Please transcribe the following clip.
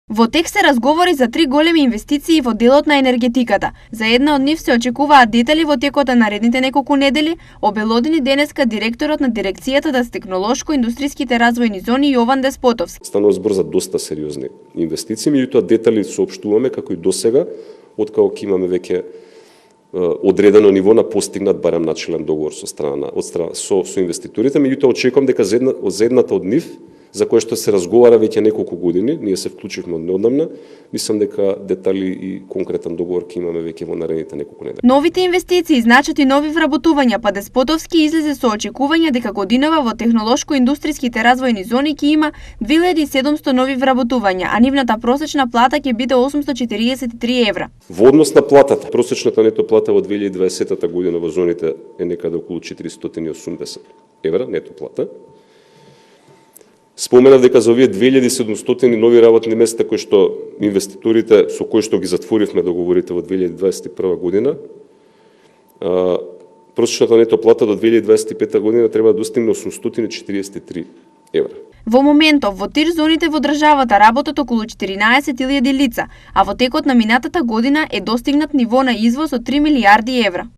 Во тек се разговори за 3 големи инвестиции во делот на енергетиката. За една од нив се очекуваат детали во текот на наредните неколку недели, обелодени денеска директорот на дирекцијата за технолошко-индустријските развојни зони Јован Деспотовски. Станува збор за доста сериозни инвестиции, меѓутоа детали соопштуваме како и досега, откако ќе имаме веќе одредено ниво на постигнат барем начелен договор со инвеститорите, меѓутоа очекувам дека за едната од нив, за која што се разговара веќе неколку години, ние се вклучивме од неодамна, мислам дека детали и конкретен договор ќе имаме веќе во наредните неколку недели. Новите инвестиции значат и нови вработувања, па Деспотовски излезе со очекување дека годинава во технолошко-индустријските развојни зони ќе има 2700 нови вработувања, а нивната просечна плата ќе биде 843 евра. Во однос на платата, просечната нето плата во 2020 година во зоните е некаде околу 480 евра нето плата. Споменав дека за овие 2700 нови работни места кои што инвеститорите со кои што ги затворивме договорите во 2021 година, просечната нето плата до 2025 година треба да достигне 843 евра. Во моментов во ТИР зоните во државата работат околу 14.000 лица, а во текот на минатата година е достигнат ниво на извоз од 3 милијарди евра.